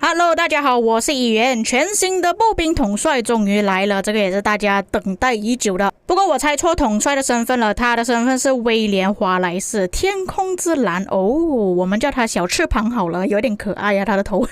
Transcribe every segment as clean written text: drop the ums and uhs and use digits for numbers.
Hello， 大家好，我是议员。全新的步兵统帅终于来了，这个也是大家等待已久的。不过我猜错统帅的身份了，他的身份是威廉·华莱士，天空之蓝哦，我们叫他小翅膀好了，有点可爱呀，他的头。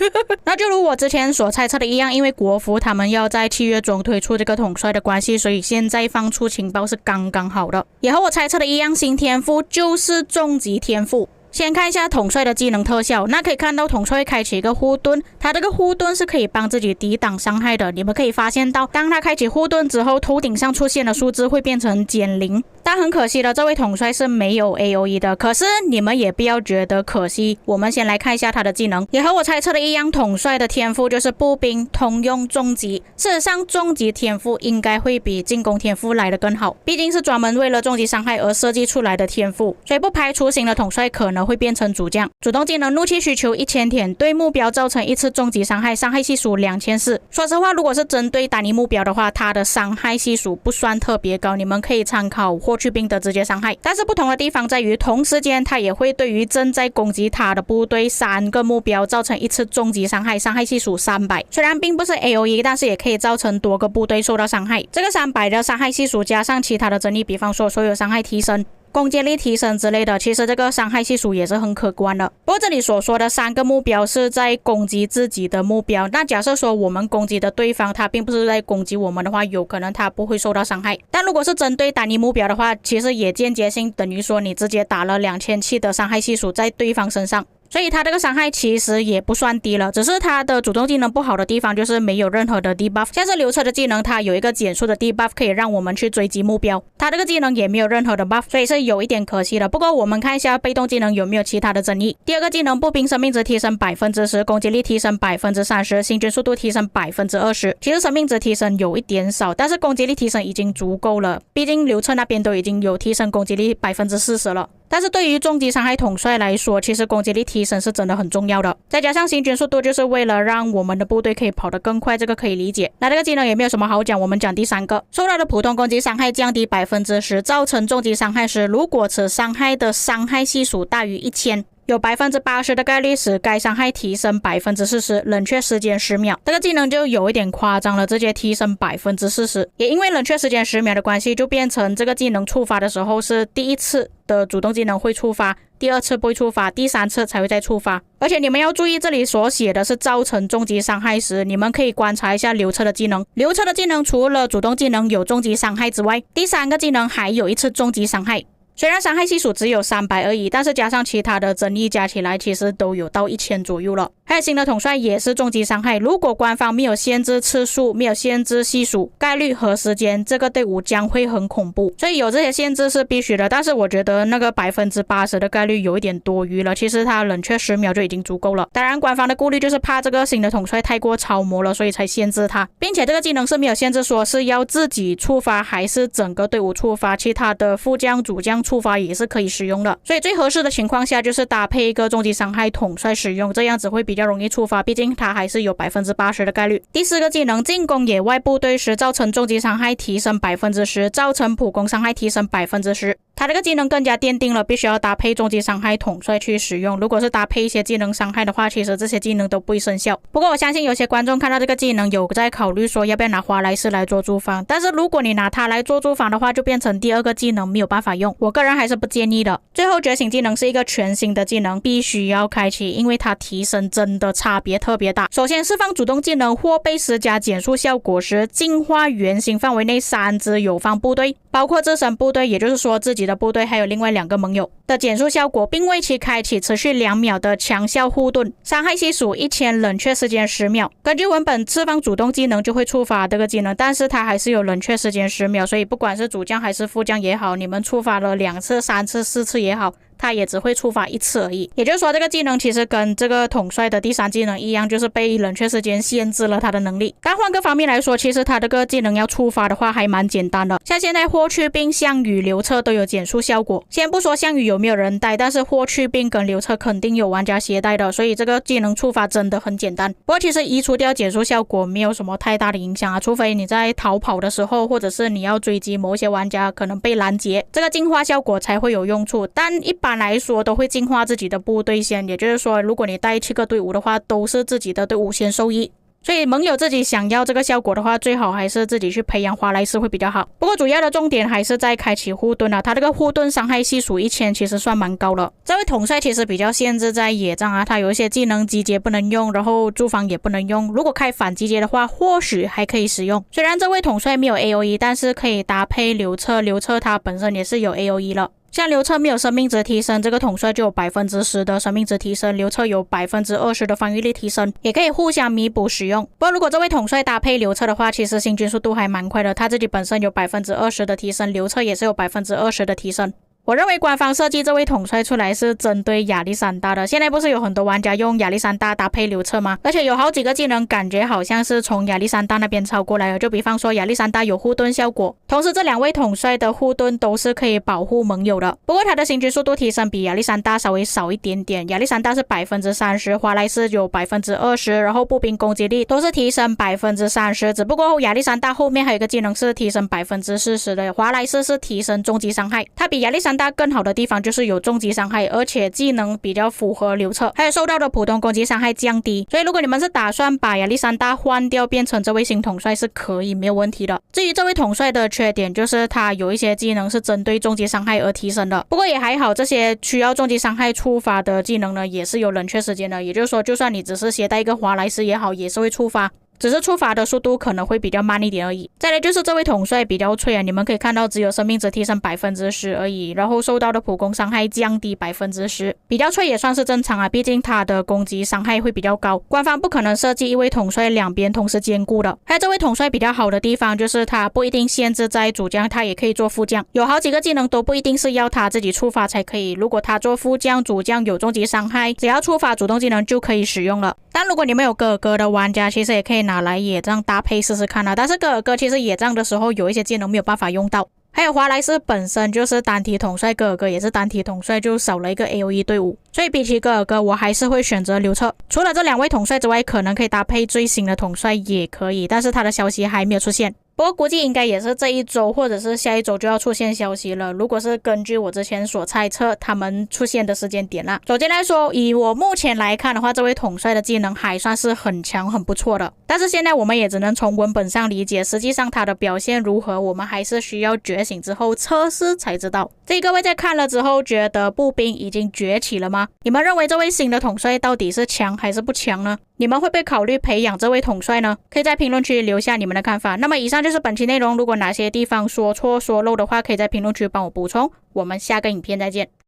那就如我之前所猜测的一样，因为国服他们要在7月中推出这个统帅的关系，所以现在放出情报是刚刚好的。也和我猜测的一样，新天赋就是终极天赋。先看一下统帅的技能特效，那可以看到统帅会开启一个护盾，他这个护盾是可以帮自己抵挡伤害的。你们可以发现到，当他开启护盾之后，头顶上出现的数字会变成-0。但很可惜的，这位统帅是没有 AOE 的。可是你们也不要觉得可惜，我们先来看一下他的技能。也和我猜测的一样，统帅的天赋就是步兵通用终极。事实上，终极天赋应该会比进攻天赋来得更好，毕竟是专门为了终极伤害而设计出来的天赋，所以不排除新的统帅可能会变成主将。主动技能怒气需求1000点，对目标造成1次终极伤害，伤害系数2400。说实话，如果是针对单一目标的话，它的伤害系数不算特别高，你们可以参考霍去病的直接伤害。但是不同的地方在于，同时间它也会对于正在攻击它的部队3个目标造成1次终极伤害，伤害系数300。虽然并不是 AOE， 但是也可以造成多个部队受到伤害。这个300的伤害系数加上其他的增益，比方说所有伤害提升、攻击力提升之类的，其实这个伤害系数也是很可观的。不过这里所说的3个目标是在攻击自己的目标，那假设说我们攻击的对方他并不是在攻击我们的话，有可能他不会受到伤害。但如果是针对单一目标的话，其实也间接性等于说你直接打了2700的伤害系数在对方身上，所以他这个伤害其实也不算低了。只是他的主动技能不好的地方就是没有任何的 debuff， 像是流车的技能它有一个减速的 debuff 可以让我们去追击目标，他这个技能也没有任何的 buff， 所以是有一点可惜的。不过我们看一下被动技能有没有其他的争议。第二个技能步兵生命值提升 10%， 攻击力提升 30%， 行军速度提升 20%。 其实生命值提升有一点少，但是攻击力提升已经足够了，毕竟流车那边都已经有提升攻击力 40% 了。但是对于终极伤害统帅来说，其实攻击力提升是真的很重要的，再加上行军速度就是为了让我们的部队可以跑得更快，这个可以理解。那这个技能也没有什么好讲，我们讲第3个，受到的普通攻击伤害降低 10%， 造成终极伤害时，如果此伤害的伤害系数大于1000，有 80% 的概率使该伤害提升 40%， 冷却时间10秒。这个技能就有一点夸张了，直接提升 40%。 也因为冷却时间10秒的关系，就变成这个技能触发的时候是第1次的主动技能会触发，第2次不会触发，第3次才会再触发。而且你们要注意，这里所写的是造成终极伤害时，你们可以观察一下流车的技能。流车的技能除了主动技能有终极伤害之外，第3个技能还有1次终极伤害。虽然伤害系数只有300而已，但是加上其他的增益加起来，其实都有到1000左右了。还有新的统帅也是终极伤害，如果官方没有限制次数，没有限制系数、概率和时间，这个队伍将会很恐怖。所以有这些限制是必须的，但是我觉得那个 80% 的概率有一点多余了，其实它冷却10秒就已经足够了。当然官方的顾虑就是怕这个新的统帅太过超模了，所以才限制它，并且这个技能是没有限制说是要自己触发还是整个队伍触发，其他的副将、主将触发也是可以使用的。所以最合适的情况下就是搭配一个终极伤害统帅使用，这样子会比较容易触发，毕竟它还是有 80% 的概率。第4个技能进攻野外部队时，造成终极伤害提升 10%， 造成普攻伤害提升 10%。它这个技能更加奠定了必须要搭配终极伤害统帅去使用，如果是搭配一些技能伤害的话，其实这些技能都不会生效。不过我相信有些观众看到这个技能有在考虑说要不要拿华莱士来做驻防，但是如果你拿它来做驻防的话，就变成第2个技能没有办法用，我个人还是不建议的。最后觉醒技能是一个全新的技能，必须要开启，因为它提升真的差别特别大。首先释放主动技能或被施加减速效果时，净化圆形范围内3支友方部队，包括自身部队，也就是说自己的部队还有另外2个盟友的减速效果，并为其开启持续2秒的强效护盾，伤害系数1000，冷却时间10秒。根据文本，释放主动技能就会触发这个技能，但是它还是有冷却时间10秒，所以不管是主将还是副将也好，你们触发了2次、3次、4次也好，它也只会触发1次而已。也就是说这个技能其实跟这个统帅的第3技能一样，就是被冷却时间限制了它的能力。但换个方面来说，其实它这个技能要触发的话还蛮简单的，像现在霍去病、项羽、刘彻都有减速效果。先不说项羽有没有人带，但是霍去病跟刘彻肯定有玩家携带的，所以这个技能触发真的很简单。不过其实移除掉减速效果没有什么太大的影响啊，除非你在逃跑的时候，或者是你要追击某些玩家可能被拦截，这个净化效果才会有用处。但一般般来说都会净化自己的部队先，也就是说，如果你带7个队伍的话，都是自己的队伍先受益。所以盟友自己想要这个效果的话，最好还是自己去培养华莱士会比较好。不过主要的重点还是在开启护盾啊，他这个护盾伤害系数1000其实算蛮高了。这位统帅其实比较限制在野战啊，他有一些技能集结不能用，然后驻防也不能用。如果开反集结的话，或许还可以使用。虽然这位统帅没有 AOE， 但是可以搭配刘彻，刘彻他本身也是有 AOE 了。像刘彻没有生命值提升，这个统帅就有 10% 的生命值提升，刘彻有 20% 的防御力提升，也可以互相弥补使用。不过如果这位统帅搭配刘彻的话，其实行军速度还蛮快的，他自己本身有 20% 的提升，刘彻也是有 20% 的提升。我认为官方设计这位统帅出来是针对亚历山大的，现在不是有很多玩家用亚历山大搭配刘彻吗？而且有好几个技能感觉好像是从亚历山大那边抄过来的，就比方说亚历山大有护盾效果，同时这2位统帅的护盾都是可以保护盟友的。不过他的行军速度提升比亚历山大稍微少一点点，亚历山大是 30%， 华莱士有 20%， 然后步兵攻击力都是提升 30%， 只不过亚历山大后面还有一个技能是提升 40% 的，华莱士是提升重击伤害，他比亚历山大更好的地方就是有重击伤害，而且技能比较符合刘彻，还有受到的普通攻击伤害降低。所以如果你们是打算把亚历山大换掉变成这位新统帅是可以，没有问题的。至于这位统帅的缺点就是他有一些技能是针对重击伤害而提升的，不过也还好，这些需要重击伤害触发的技能呢也是有冷却时间的，也就是说就算你只是携带一个华莱士也好，也是会触发，只是触发的速度可能会比较慢一点而已。再来就是这位统帅比较脆啊，你们可以看到只有生命值提升 10% 而已，然后受到的普攻伤害降低 10%， 比较脆也算是正常啊，毕竟他的攻击伤害会比较高，官方不可能设计一位统帅两边同时兼顾的。还有这位统帅比较好的地方就是他不一定限制在主将，他也可以做副将，有好几个技能都不一定是要他自己触发才可以，如果他做副将，主将有终极伤害，只要触发主动技能就可以使用了。但如果你们有戈尔戈的玩家，其实也可以拿来野战搭配试试看啊。但是戈尔戈其实野战的时候有一些技能没有办法用到，还有华莱士本身就是单体统帅，戈尔戈也是单体统帅，就少了一个 AOE 队伍，所以比起戈尔戈我还是会选择刘彻。除了这2位统帅之外，可能可以搭配最新的统帅也可以，但是他的消息还没有出现。不过估计应该也是这一周或者是下一周就要出现消息了，如果是根据我之前所猜测他们出现的时间点啦。首先来说，以我目前来看的话，这位统帅的技能还算是很强很不错的，但是现在我们也只能从文本上理解，实际上他的表现如何我们还是需要觉醒之后测试才知道。所以各位在看了之后觉得步兵已经崛起了吗？你们认为这位新的统帅到底是强还是不强呢？你们会不会考虑培养这位统帅呢？可以在评论区留下你们的看法。那么以上就是本期内容，如果哪些地方说错说漏的话，可以在评论区帮我补充。我们下个影片再见。